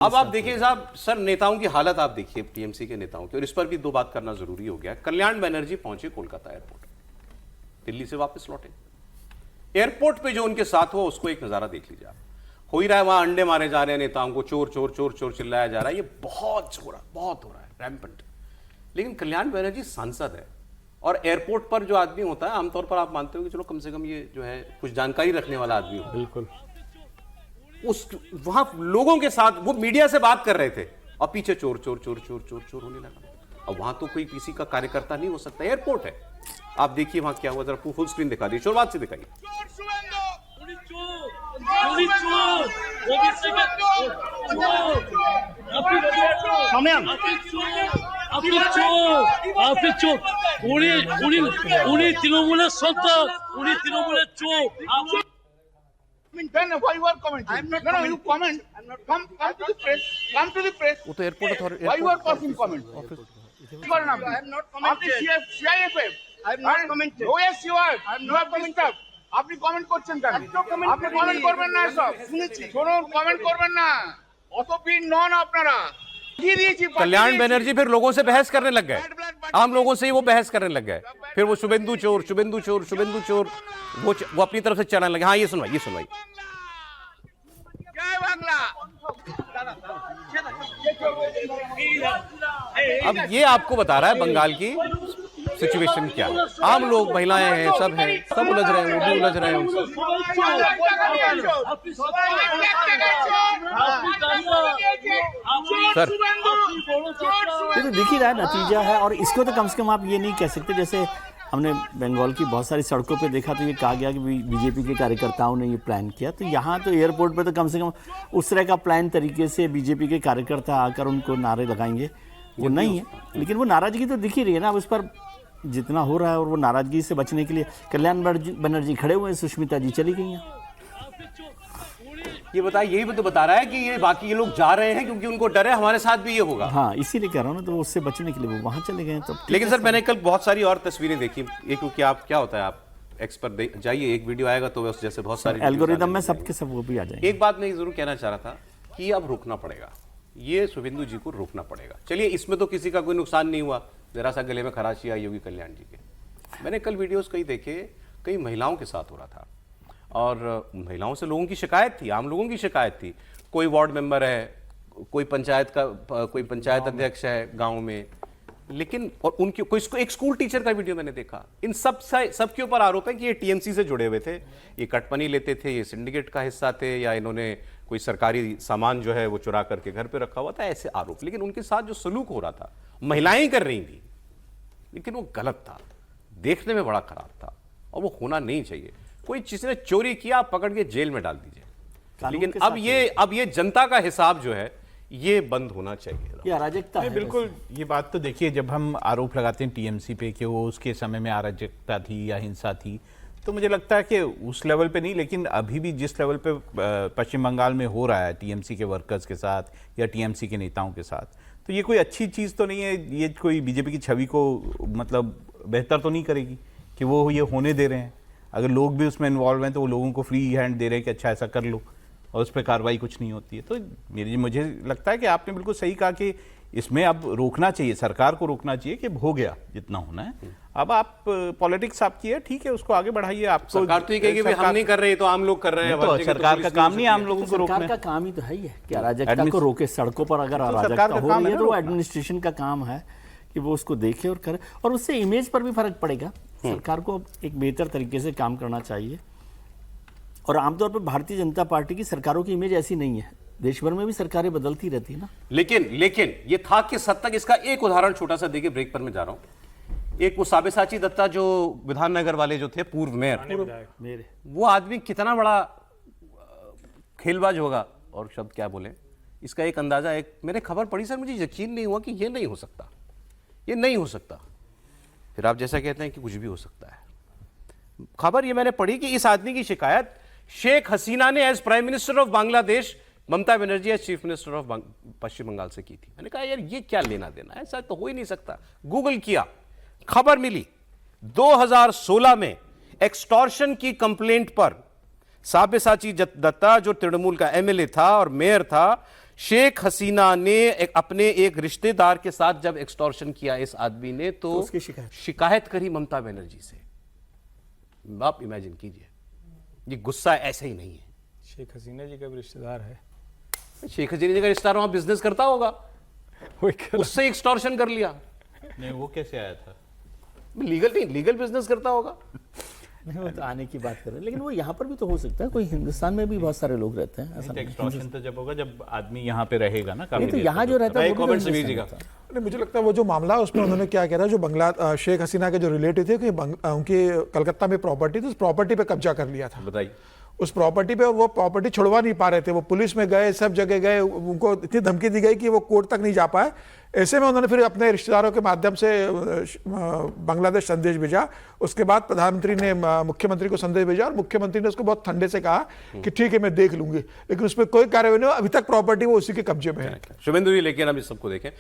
अब आप देखिए साहब, सर नेताओं की हालत आप देखिए, टीएमसी के नेताओं की, और इस पर भी दो बात करना जरूरी हो गया। कल्याण बनर्जी पहुंचे कोलकाता एयरपोर्ट, दिल्ली से वापस लौटे, एयरपोर्ट पे जो उनके साथ हुआ उसको एक नजारा देख लीजिए आप। हो ही रहा है वहां, अंडे मारे जा रहे हैं नेताओं को, चोर चोर चोर चोर चिल्लाया जा रहा है, ये बहुत हो रहा है, बहुत हो रहा है, रैम्पेंट। लेकिन कल्याण बनर्जी सांसद है, और एयरपोर्ट पर जो आदमी होता है आमतौर पर आप मानते हो कि चलो कम से कम ये जो है कुछ जानकारी रखने वाला आदमी हो। बिल्कुल। उस वहां लोगों के साथ वो मीडिया से बात कर रहे थे, और पीछे चोर चोर चोर चोर चोर चोर होने लगा। अब वहां तो कोई किसी का कार्यकर्ता नहीं हो सकता, एयरपोर्ट है। आप देखिए वहां क्या हुआ, जरा फुल स्क्रीन दिखा दीजिए, शुरुआत से दिखाइए। তৃণমূলের সন্তান, উনি তৃণমূলের চোর। Then why you are commenting? I'm not. No, you comment. I'm not. Come to the press. Come to the press. वो तो airport authority, Why you are passing comment? I'm not commenting. CIFF. I'm not commenting. Oh yes, you are. I'm not commenting. আপনি comment করছেন কেন? আপনি comment করবেন না সব। শুনেছি। শুনুন, কমেন্ট করবেন না। অত বীর নন আপনারা। कल्याण बनर्जी फिर लोगों से बहस करने लग गए, आम लोगों से ही वो बहस करने लग गए। फिर वो शुभेंदु चोर शुभेंदु चोर शुभेंदु चोर वो अपनी तरफ से चलाने लगे। हाँ, ये सुनवाई, ये सुनवाई। जय बांग्ला। अब ये आपको बता रहा है बंगाल की सिचुएशन क्या है। आम लोग, महिलाएं हैं, सब हैं, सब उलझ रहे हैं, वो भी उलझ रहे हैं उनसे। सर ये तो दिख ही रहा है, नतीजा है। और इसको तो कम से कम आप ये नहीं कह सकते, जैसे हमने बंगाल की बहुत सारी सड़कों पे देखा तो ये कहा गया कि बीजेपी के कार्यकर्ताओं ने ये प्लान किया, तो यहाँ तो एयरपोर्ट पे तो कम से कम उस तरह का प्लान तरीके से बीजेपी के कार्यकर्ता आकर उनको नारे लगाएंगे, वो नहीं है। लेकिन वो नाराजगी तो दिख ही रही है ना, अब उस पर जितना हो रहा है। और वो नाराजगी से बचने के लिए कल्याण बनर्जी खड़े हुए हैं, सुष्मिता जी चली गई हैं। ये बताइए, यही तो बता रहा है कि ये बाकी ये लोग जा रहे हैं क्योंकि उनको डर है हमारे साथ भी ये होगा। हाँ, इसीलिए कह रहा हूँ ना, तो उससे बचने के लिए वो वहाँ चले गए। तो लेकिन सर मैंने कल बहुत सारी और तस्वीरें देखी, ये क्योंकि आप क्या होता है, आप एक्सपर्ट जाइए, एक वीडियो आएगा तो उस जैसे बहुत सारी एल्गोरिदम में सबके सब वो भी आ जाएंगे। एक बात मैं जरूर कहना चाह रहा था कि अब रोकना पड़ेगा, ये शुभेंदु जी को रोकना पड़ेगा। चलिए, इसमें तो किसी का कोई नुकसान नहीं हुआ, जरा सा गले में खराशी आई होगी कल्याण जी के। मैंने कल वीडियोस कई देखे, कई महिलाओं के साथ हो रहा था, और महिलाओं से लोगों की शिकायत थी, आम लोगों की शिकायत थी। कोई वार्ड मेंबर है, कोई पंचायत अध्यक्ष है गांव में, लेकिन और उनके कोई एक स्कूल टीचर का वीडियो मैंने देखा। इन सब के ऊपर आरोप है कि ये टीएमसी से जुड़े हुए थे, ये कटपनी लेते थे, ये सिंडिकेट का हिस्सा थे, या इन्होंने कोई सरकारी सामान जो है वो चुरा करके घर पे रखा हुआ था, ऐसे आरोप। लेकिन उनके साथ जो सलूक हो रहा था, महिलाएं कर रही थी, लेकिन वो गलत था, देखने में बड़ा खराब था, और वो होना नहीं चाहिए। कोई किसी ने चोरी किया, पकड़ के जेल में डाल दीजिए। लेकिन अब ये जनता का हिसाब जो है ये बंद होना चाहिए। ये अराजकता है। बिल्कुल, ये बात तो देखिए, जब हम आरोप लगाते हैं टीएमसी पे कि वो उसके समय में अराजकता थी या हिंसा थी, तो मुझे लगता है कि उस लेवल पे नहीं, लेकिन अभी भी जिस लेवल पे पश्चिम बंगाल में हो रहा है टीएमसी के वर्कर्स के साथ या टीएमसी के नेताओं के साथ, तो ये कोई अच्छी चीज़ तो नहीं है। ये कोई बीजेपी की छवि को मतलब बेहतर तो नहीं करेगी कि वो ये होने दे रहे हैं। अगर लोग भी उसमें इन्वॉल्व हैं तो वो लोगों को फ्री हैंड दे रहे हैं कि अच्छा ऐसा कर लो, और उस पर कार्रवाई कुछ नहीं होती है। तो मुझे लगता है कि आपने बिल्कुल सही कहा कि इसमें अब रोकना चाहिए, सरकार को रोकना चाहिए कि हो गया जितना होना है। अब आप पॉलिटिक्स आपकी है, ठीक है, उसको आगे बढ़ाइए। आपको सरकार तो ये कहेगी हम नहीं कर रहे, तो आम लोग कर रहे हैं। तो सरकार का काम नहीं आम लोगों को रोकना, सरकार का काम ही तो है ही है कि अराजकता को रोके। सड़कों पर अगर अराजकता हो रही है तो वो एडमिनिस्ट्रेशन का काम है कि वो उसको देखे और करे, और उससे इमेज पर भी फर्क पड़ेगा। सरकार को एक बेहतर तरीके से काम करना चाहिए। और आमतौर पर भारतीय जनता पार्टी की सरकारों की इमेज ऐसी नहीं है, देश भर में भी सरकारें बदलती रहती है ना। लेकिन ये था किस हद तक, इसका एक उदाहरण छोटा सा देखिए, ब्रेक पर मैं जा रहा हूं। एक वो साबेसाची दत्ता जो विधाननगर वाले जो थे, पूर्व मेयर, वो आदमी कितना बड़ा खेलबाज होगा, और शब्द क्या बोले, इसका एक अंदाजा, एक मैंने खबर पढ़ी सर, मुझे यकीन नहीं हुआ कि ये नहीं हो सकता, ये नहीं हो सकता। फिर आप जैसा कहते हैं कि कुछ भी हो सकता है। खबर ये मैंने पढ़ी कि इस आदमी की शिकायत शेख हसीना ने as prime minister of Bangladesh, Mamata Banerjee as chief minister of Paschim Bangal से की थी। मैंने कहा यार ये क्या लेना देना है, ऐसा तो हो ही नहीं सकता। गूगल किया, खबर मिली 2016 में एक्सटॉर्शन की कंप्लेंट पर साबेसाची दत्ता जो तृणमूल का एमएलए था और मेयर था, शेख हसीना ने अपने एक रिश्तेदार के साथ जब एक्सटॉर्शन किया इस आदमी ने तो उसकी शिकायत करी ममता बनर्जी से। आप इमेजिन कीजिए, ये गुस्सा ऐसे ही नहीं है। शेख हसीना जी का भी रिश्तेदार है, शेख हसीना जी का रिश्तेदार वहां बिजनेस करता होगा, उससे एक्सटॉर्शन कर लिया। नहीं, वो कैसे आया था? लीगल नहीं, लीगल बिजनेस करता होगा। नहीं, वो तो आने की बात कर रहे हैं, लेकिन वो यहाँ पर भी तो हो सकता है। कोई हिंदुस्तान में भी बहुत सारे लोग रहते हैं, ऐसा नहीं। एक्सटॉर्शन तो जब होगा जब आदमी यहाँ पे रहेगा ना काफी नहीं, तो देर यहाँ तक। जो रहता है वो भी तो कमेंट से हिंदुस्तान भेजिएगा। रहता है। नहीं, मुझे लगता है वो जो मामला है उसमें उन्होंने क्या किया था, जो शेख हसीना के जो रिलेटिव थे कि उनकी कलकत्ता में प्रॉपर्टी थी, उस प्रॉपर्टी पे कब्जा कर लिया था बताइए। उस प्रॉपर्टी पे, और वो प्रॉपर्टी छुड़वा नहीं पा रहे थे। वो पुलिस में गए, सब जगह गए, उनको इतनी धमकी दी गई कि वो कोर्ट तक नहीं जा पाए। ऐसे में उन्होंने फिर अपने रिश्तेदारों के माध्यम से बांग्लादेश संदेश भेजा। उसके बाद प्रधानमंत्री ने मुख्यमंत्री को संदेश भेजा और मुख्यमंत्री ने उसको बहुत ठंडे से कहा कि ठीक है मैं देख लूंगी, लेकिन उस पर कोई कार्रवाई नहीं हुआ। अभी तक प्रॉपर्टी वो उसी के कब्जे में है। शुभेंदु जी लेकिन हम इस सबको देखें।